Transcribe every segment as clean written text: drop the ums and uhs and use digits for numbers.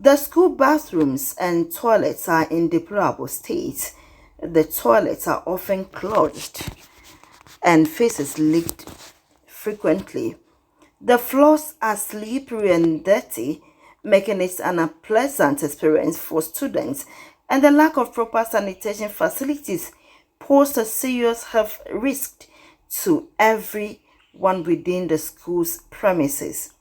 The school bathrooms and toilets are in deplorable state. The toilets are often clogged and faces leaked frequently. The floors are slippery and dirty, making it an unpleasant experience for students, and the lack of proper sanitation facilities pose a serious health risk to everyone within the school's premises.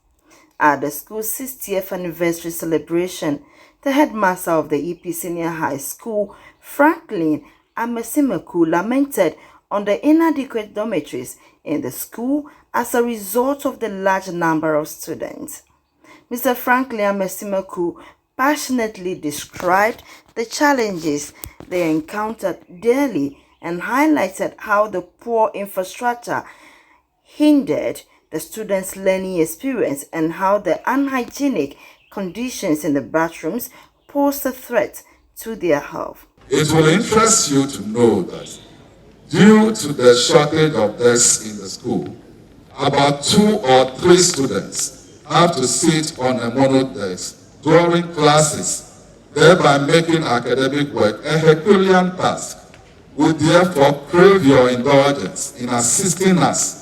At the school's 60th anniversary celebration, the headmaster of the EP Senior High School, Franklin Amesimeku, lamented on the inadequate dormitories in the school as a result of the large number of students. Mr. Franklin Amesimeku passionately described the challenges they encountered daily and highlighted how the poor infrastructure hindered the students' learning experience and how the unhygienic conditions in the bathrooms posed a threat to their health. It will interest you to know that due to the shortage of desks in the school, about 2 or 3 students have to sit on a monodesk during classes, thereby making academic work a Herculean task. We therefore crave your indulgence in assisting us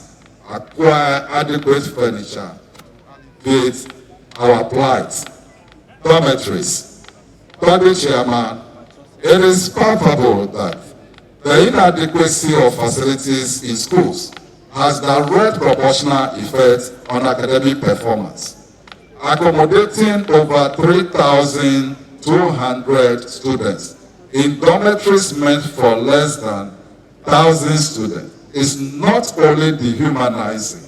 acquire adequate furniture with our plight, dormitories. Body Chairman, it is palpable that the inadequacy of facilities in schools has direct proportional effect on academic performance. Accommodating over 3,200 students in dormitories meant for less than 1,000 students is not only dehumanizing.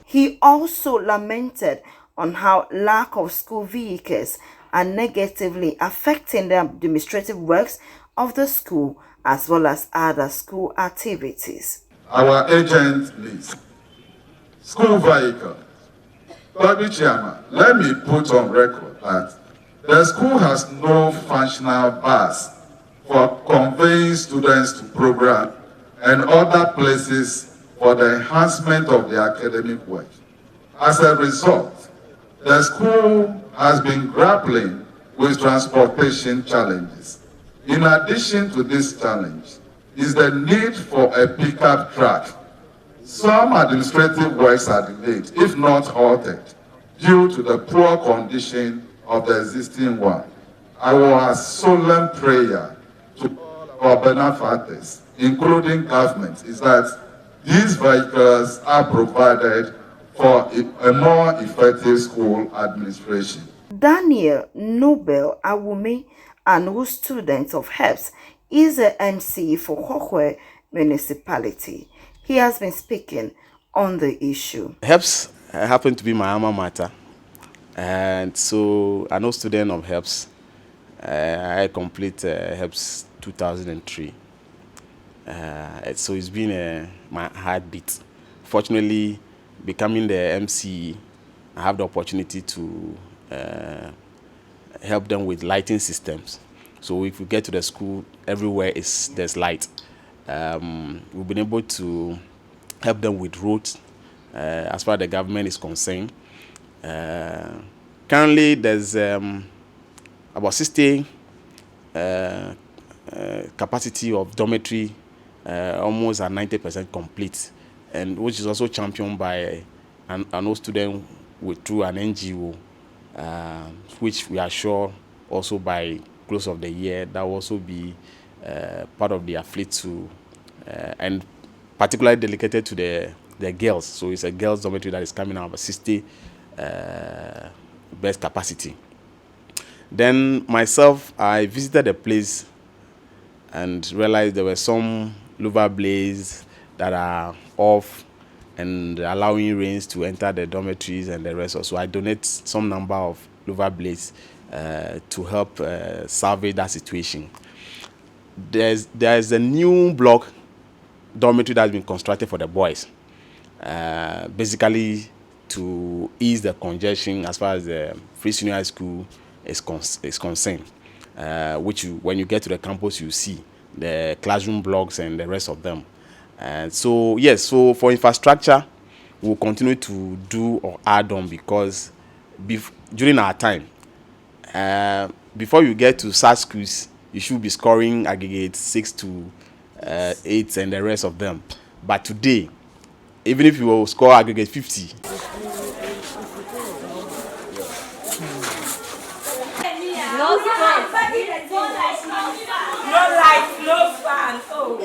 He also lamented on how lack of school vehicles are negatively affecting the administrative works of the school as well as other school activities. Our agent list, school vehicle. Body Chairman, let me put on record that the school has no functional bus for conveying students to program and other places for the enhancement of the academic work. As a result, the school has been grappling with transportation challenges. In addition to this challenge is the need for a pickup truck. Some administrative works are delayed, if not halted, due to the poor condition of the existing one. Our solemn prayer to our benefactors, including government, is that these vehicles are provided for a more effective school administration. Daniel Nobel Awumi, an old student of HEPS, is the MC for Hohoe municipality. He has been speaking on the issue. HEPS happened to be my alma mater, and so I'm a student of HEPS. I complete HEPS 2003. So it's been my heartbeat. Fortunately, becoming the MC, I have the opportunity to help them with lighting systems. So if we get to the school, everywhere there's light. We've been able to help them with roads as far as the government is concerned. Currently, there's about 60 capacity of dormitory, almost at 90% complete, and which is also championed by an old student through an NGO, which we are sure also by close of the year that will also be part of their fleet to, and particularly dedicated to the girls. So it's a girls dormitory that is coming out of 60 best capacity. Then myself, I visited the place and realized there were some louver blades that are off and allowing rains to enter the dormitories and the rest. So I donate some number of louver blades to help salvage that situation. There's a new block dormitory that has been constructed for the boys, basically to ease the congestion as far as the Free Senior High School is concerned, which when you get to the campus, you see the classroom blocks and the rest of them. And so, yes, so for infrastructure, we'll continue to do or add on because during our time, before you get to such schools, you should be scoring aggregate 6 to 8 and the rest of them. But today, even if you will score aggregate 50, No stress. No light, no fan. Oh.